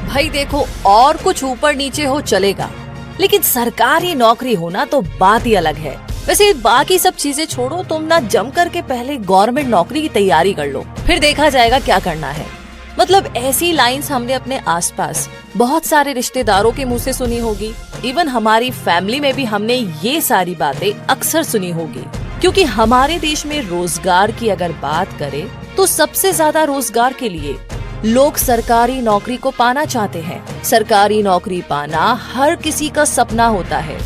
भाई देखो, और कुछ ऊपर नीचे हो चलेगा, लेकिन सरकारी नौकरी होना तो बात ही अलग है। वैसे बाकी सब चीजें छोड़ो, तुम ना जम करके पहले गवर्नमेंट नौकरी की तैयारी कर लो, फिर देखा जाएगा क्या करना है। मतलब ऐसी लाइंस हमने अपने आसपास बहुत सारे रिश्तेदारों के मुंह से सुनी होगी। इवन हमारी फैमिली में भी हमने ये सारी बातें अक्सर सुनी होगी। क्योंकि हमारे देश में रोजगार की अगर बात करें तो सबसे ज्यादा रोजगार के लिए लोग सरकारी नौकरी को पाना चाहते हैं। सरकारी नौकरी पाना हर किसी का सपना होता है,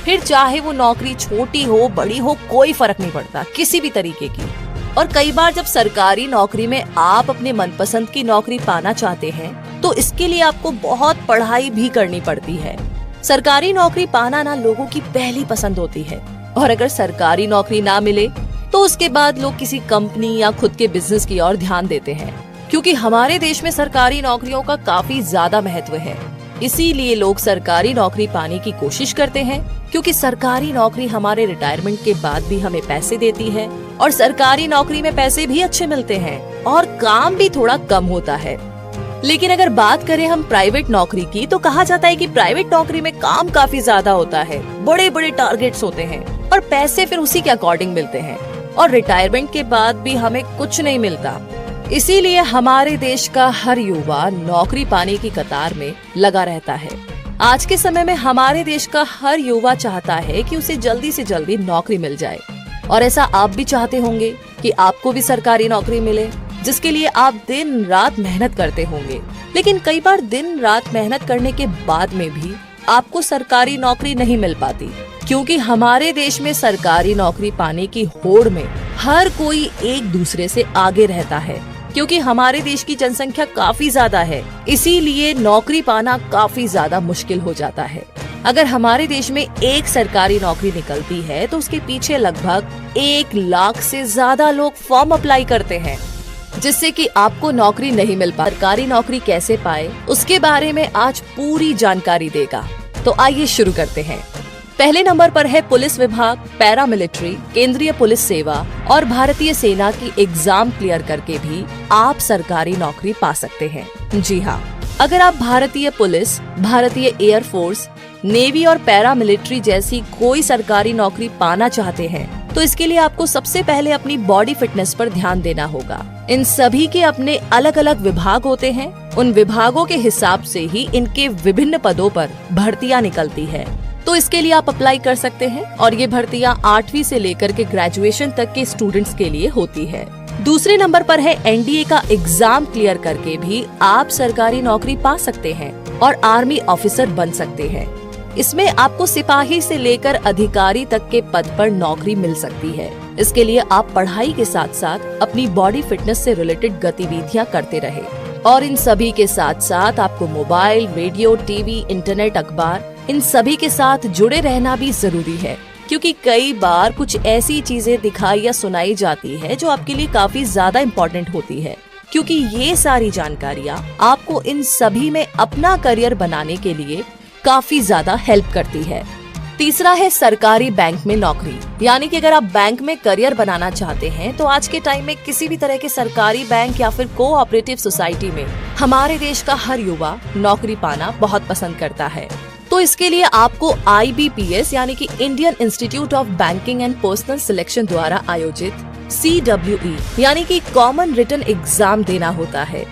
फिर चाहे वो नौकरी छोटी हो बड़ी हो कोई फर्क नहीं पड़ता, किसी भी तरीके की। और कई बार जब सरकारी नौकरी में आप अपने मनपसंद की नौकरी पाना चाहते हैं तो इसके लिए आपको बहुत पढ़ाई भी करनी पड़ती है। सरकारी नौकरी पाना ना लोगों की पहली पसंद होती है, और अगर सरकारी नौकरी ना मिले तो उसके बाद लोग किसी कंपनी या खुद के बिजनेस की ओर ध्यान देते हैं। क्योंकि हमारे देश में सरकारी नौकरियों का काफी ज्यादा महत्व है, इसीलिए लोग सरकारी नौकरी पाने की कोशिश करते हैं। क्योंकि सरकारी नौकरी हमारे रिटायरमेंट के बाद भी हमें पैसे देती है, और सरकारी नौकरी में पैसे भी अच्छे मिलते हैं और काम भी थोड़ा कम होता है। लेकिन अगर बात करें हम प्राइवेट नौकरी की, तो कहा जाता है कि प्राइवेट नौकरी में काम काफी ज्यादा होता है, बड़े बड़े टारगेट्स होते हैं और पैसे फिर उसी के अकॉर्डिंग मिलते हैं, और रिटायरमेंट के बाद भी हमें कुछ नहीं मिलता। इसीलिए हमारे देश का हर युवा नौकरी पाने की कतार में लगा रहता है। आज के समय में हमारे देश का हर युवा चाहता है कि उसे जल्दी से जल्दी नौकरी मिल जाए, और ऐसा आप भी चाहते होंगे कि आपको भी सरकारी नौकरी मिले, जिसके लिए आप दिन रात मेहनत करते होंगे। लेकिन कई बार दिन रात मेहनत करने के बाद में भी आपको सरकारी नौकरी नहीं मिल पाती, क्योंकि हमारे देश में सरकारी नौकरी पाने की होड़ में हर कोई एक दूसरे से आगे रहता है। क्योंकि हमारे देश की जनसंख्या काफी ज्यादा है, इसीलिए नौकरी पाना काफी ज्यादा मुश्किल हो जाता है। अगर हमारे देश में एक सरकारी नौकरी निकलती है तो उसके पीछे लगभग 1 लाख से ज्यादा लोग फॉर्म अप्लाई करते हैं, जिससे कि आपको नौकरी नहीं मिल पाती। सरकारी नौकरी कैसे पाए उसके बारे में आज पूरी जानकारी देगा, तो आइए शुरू करते हैं। पहले नंबर पर है पुलिस विभाग, पैरामिलिट्री, केंद्रीय पुलिस सेवा और भारतीय सेना की एग्जाम क्लियर करके भी आप सरकारी नौकरी पा सकते हैं। जी हाँ, अगर आप भारतीय पुलिस, भारतीय एयर फोर्स, नेवी और पैरामिलिट्री जैसी कोई सरकारी नौकरी पाना चाहते हैं तो इसके लिए आपको सबसे पहले अपनी बॉडी फिटनेस पर ध्यान देना होगा। इन सभी के अपने अलग अलग विभाग होते हैं, उन विभागों के हिसाब से ही इनके विभिन्न पदों पर भर्तियां निकलती है। तो इसके लिए आप अप्लाई कर सकते हैं, और ये भर्तियां 8वीं से लेकर के ग्रेजुएशन तक के स्टूडेंट्स के लिए होती है। दूसरे नंबर पर है एनडीए का एग्जाम क्लियर करके भी आप सरकारी नौकरी पा सकते हैं और आर्मी ऑफिसर बन सकते हैं। इसमें आपको सिपाही से लेकर अधिकारी तक के पद पर नौकरी मिल सकती है। इसके लिए आप पढ़ाई के साथ साथ अपनी बॉडी फिटनेस से रिलेटेड गतिविधियां करते रहे, और इन सभी के साथ साथ आपको मोबाइल, रेडियो, टीवी, इंटरनेट, अखबार इन सभी के साथ जुड़े रहना भी जरूरी है। क्योंकि कई बार कुछ ऐसी चीजें दिखाई या सुनाई जाती है जो आपके लिए काफी ज्यादा इम्पोर्टेंट होती है, क्योंकि ये सारी जानकारियाँ आपको इन सभी में अपना करियर बनाने के लिए काफी ज्यादा हेल्प करती है। तीसरा है सरकारी बैंक में नौकरी, यानी कि अगर आप बैंक में करियर बनाना चाहते हैं तो आज के टाइम में किसी भी तरह के सरकारी बैंक या फिर कोऑपरेटिव सोसाइटी में हमारे देश का हर युवा नौकरी पाना बहुत पसंद करता है। तो इसके लिए आपको IBPS यानी कि Indian institute of banking and personal selection द्वारा आयोजित CWE यानी कि कॉमन रिटन एग्जाम देना होता है।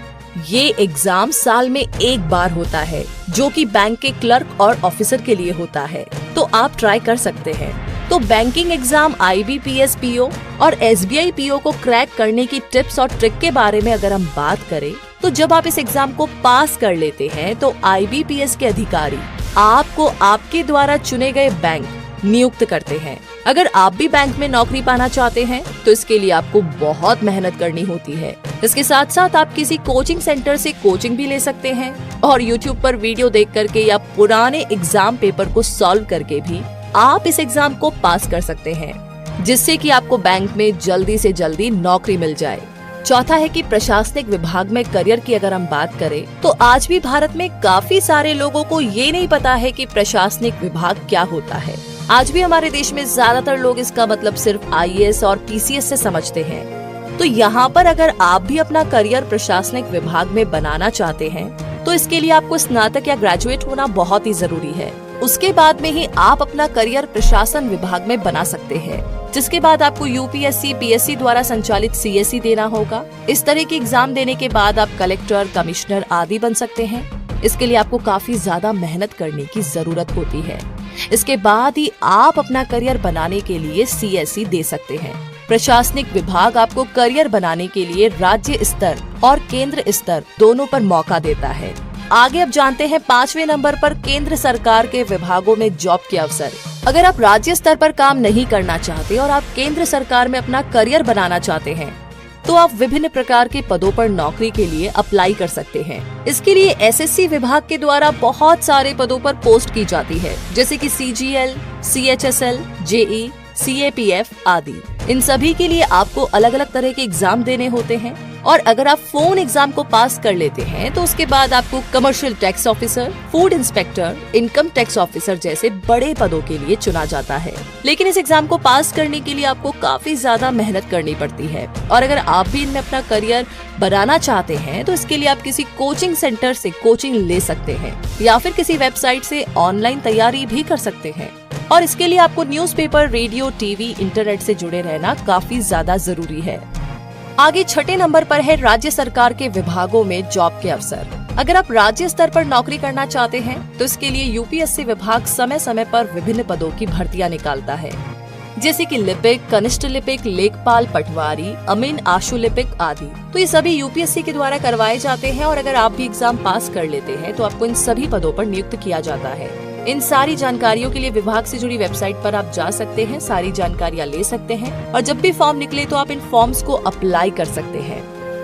ये एग्जाम साल में एक बार होता है, जो कि बैंक के क्लर्क और ऑफिसर के लिए होता है, तो आप ट्राई कर सकते हैं। तो बैंकिंग एग्जाम IBPS PO और SBI PO को क्रैक करने की टिप्स और ट्रिक के बारे में अगर हम बात करें तो जब आप इस एग्जाम को पास कर लेते हैं तो IBPS के अधिकारी आपको आपके द्वारा चुने गए बैंक नियुक्त करते हैं। अगर आप भी बैंक में नौकरी पाना चाहते हैं तो इसके लिए आपको बहुत मेहनत करनी होती है। इसके साथ साथ आप किसी कोचिंग सेंटर से कोचिंग भी ले सकते हैं, और YouTube पर वीडियो देख करके या पुराने एग्जाम पेपर को सॉल्व करके भी आप इस एग्जाम को पास कर सकते हैं, जिससे कि आपको बैंक में जल्दी से जल्दी नौकरी मिल जाए। चौथा है कि प्रशासनिक विभाग में करियर की अगर हम बात करें तो आज भी भारत में काफी सारे लोगों को ये नहीं पता है कि प्रशासनिक विभाग क्या होता है। आज भी हमारे देश में ज्यादातर लोग इसका मतलब सिर्फ IAS और PCS से समझते हैं। तो यहाँ पर अगर आप भी अपना करियर प्रशासनिक विभाग में बनाना चाहते हैं तो इसके लिए आपको स्नातक या ग्रेजुएट होना बहुत ही जरूरी है। उसके बाद में ही आप अपना करियर प्रशासन विभाग में बना सकते हैं, जिसके बाद आपको यूपीएससी पीएससी द्वारा संचालित सीएससी देना होगा। इस तरह की एग्जाम देने के बाद आप कलेक्टर, कमिश्नर आदि बन सकते हैं। इसके लिए आपको काफी ज्यादा मेहनत करने की जरूरत होती है। इसके बाद ही आप अपना करियर बनाने के लिए सीएससी दे सकते हैं। प्रशासनिक विभाग आपको करियर बनाने के लिए राज्य स्तर और केंद्र स्तर दोनों पर मौका देता है। आगे अब जानते हैं 5वें नंबर पर केंद्र सरकार के विभागों में जॉब के अवसर। अगर आप राज्य स्तर पर काम नहीं करना चाहते और आप केंद्र सरकार में अपना करियर बनाना चाहते हैं, तो आप विभिन्न प्रकार के पदों पर नौकरी के लिए अप्लाई कर सकते हैं। इसके लिए एसएससी विभाग के द्वारा बहुत सारे पदों पर पोस्ट की जाती है, जैसे कि सीजीएल, सीएचएसएल, जेई, सीएपीएफ आदि। इन सभी के लिए आपको अलग अलग तरह के एग्जाम देने होते हैं और अगर आप फोन एग्जाम को पास कर लेते हैं तो उसके बाद आपको commercial tax officer, food inspector, income tax officer जैसे बड़े पदों के लिए चुना जाता है। लेकिन इस एग्जाम को पास करने के लिए आपको काफी ज्यादा मेहनत करनी पड़ती है और अगर आप भी इनमें अपना करियर बनाना चाहते हैं तो इसके लिए आप किसी कोचिंग सेंटर से कोचिंग ले सकते हैं या फिर किसी वेबसाइट से ऑनलाइन तैयारी भी कर सकते हैं। और इसके लिए आपको न्यूज़पेपर, रेडियो, टीवी, इंटरनेट से जुड़े रहना काफी ज्यादा जरूरी है। आगे 6ठे नंबर पर है राज्य सरकार के विभागों में जॉब के अवसर। अगर आप राज्य स्तर पर नौकरी करना चाहते हैं तो इसके लिए यूपीएससी विभाग समय समय पर विभिन्न पदों की भर्तियां निकालता है, जैसे कि लिपिक, कनिष्ठ लिपिक, लेखपाल, पटवारी, अमीन आशु लिपिक आदि। तो ये सभी यूपीएससी के द्वारा करवाए जाते हैं और अगर आप भी एग्जाम पास कर लेते हैं तो आपको इन सभी पदों पर नियुक्त किया जाता है। इन सारी जानकारियों के लिए विभाग से जुड़ी वेबसाइट पर आप जा सकते हैं, सारी जानकारियां ले सकते हैं और जब भी फॉर्म निकले तो आप इन फॉर्म्स को अप्लाई कर सकते हैं।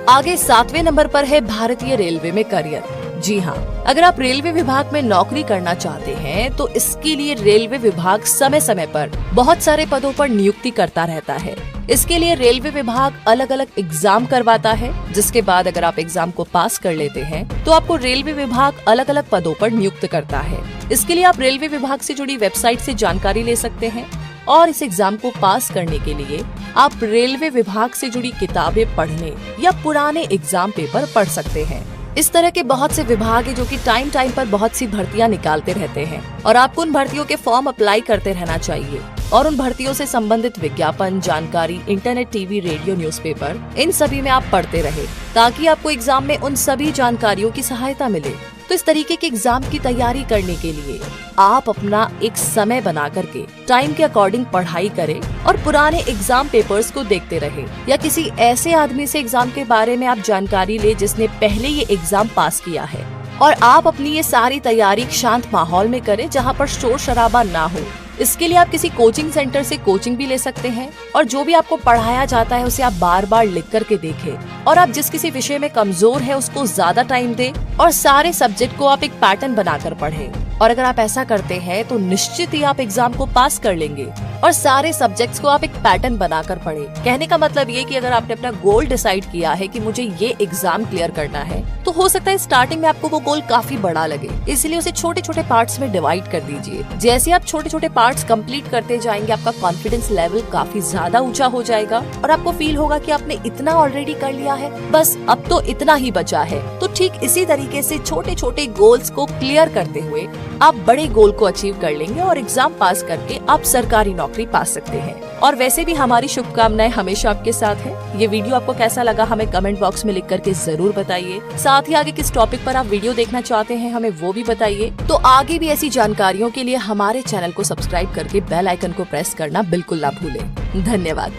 आगे 7वें नंबर पर है भारतीय रेलवे में करियर। जी हाँ, अगर आप रेलवे विभाग में नौकरी करना चाहते हैं तो इसके लिए रेलवे विभाग समय समय पर बहुत सारे पदों पर नियुक्ति करता रहता है। इसके लिए रेलवे विभाग अलग अलग एग्जाम करवाता है, जिसके बाद अगर आप एग्जाम को पास कर लेते हैं तो आपको रेलवे विभाग अलग अलग पदों पर नियुक्त करता है। इसके लिए आप रेलवे विभाग से जुड़ी वेबसाइट से जानकारी ले सकते हैं और इस एग्जाम को पास करने के लिए आप रेलवे विभाग से जुड़ी किताबें पढ़ने या पुराने एग्जाम पेपर पढ़ सकते हैं। इस तरह के बहुत से विभाग हैं जो कि टाइम टाइम पर बहुत सी भर्तियां निकालते रहते हैं और आपको उन भर्तियों के फॉर्म अप्लाई करते रहना चाहिए और उन भर्तियों से संबंधित विज्ञापन, जानकारी, इंटरनेट, टीवी, रेडियो, न्यूज़पेपर, इन सभी में आप पढ़ते रहे ताकि आपको एग्जाम में उन सभी जानकारियों की सहायता मिले। तो इस तरीके के एग्जाम की तैयारी करने के लिए आप अपना एक समय बना करके टाइम के अकॉर्डिंग पढ़ाई करें और पुराने एग्जाम पेपर्स को देखते रहे या किसी ऐसे आदमी से एग्जाम के बारे में आप जानकारी ले जिसने पहले ये एग्जाम पास किया है और आप अपनी ये सारी तैयारी शांत माहौल में करें जहाँ पर शोर शराबा ना हो। इसके लिए आप किसी कोचिंग सेंटर से कोचिंग भी ले सकते हैं और जो भी आपको पढ़ाया जाता है उसे आप बार बार लिख करके देखें और आप जिस किसी विषय में कमजोर है उसको ज्यादा टाइम दें और सारे सब्जेक्ट को आप एक पैटर्न बनाकर पढ़ें। और अगर आप ऐसा करते हैं तो निश्चित ही आप एग्जाम को पास कर लेंगे और सारे सब्जेक्ट्स को आप एक पैटर्न बनाकर पढ़ें। कहने का मतलब ये कि अगर आपने अपना गोल डिसाइड किया है कि मुझे ये एग्जाम क्लियर करना है तो हो सकता है स्टार्टिंग में आपको वो गोल काफी बड़ा लगे, इसलिए उसे छोटे छोटे पार्ट्स में डिवाइड कर दीजिए। जैसे आप छोटे छोटे पार्ट्स कंप्लीट करते जाएंगे आपका कॉन्फिडेंस लेवल काफी ज्यादा ऊंचा हो जाएगा और आपको फील होगा कि आपने इतना ऑलरेडी कर लिया है, बस अब तो इतना ही बचा है। तो ठीक इसी तरीके से छोटे छोटे गोल्स को क्लियर करते हुए आप बड़े गोल को अचीव कर लेंगे और एग्जाम पास करके आप सरकारी नौकरी पा सकते हैं। और वैसे भी हमारी शुभकामनाएं हमेशा आपके साथ है। ये वीडियो आपको कैसा लगा हमें कमेंट बॉक्स में लिख करके जरूर बताइए। साथ ही आगे किस टॉपिक पर आप वीडियो देखना चाहते हैं हमें वो भी बताइए। तो आगे भी ऐसी जानकारियों के लिए हमारे चैनल को सब्सक्राइब करके बेल आइकन को प्रेस करना बिल्कुल ना भूलें। धन्यवाद।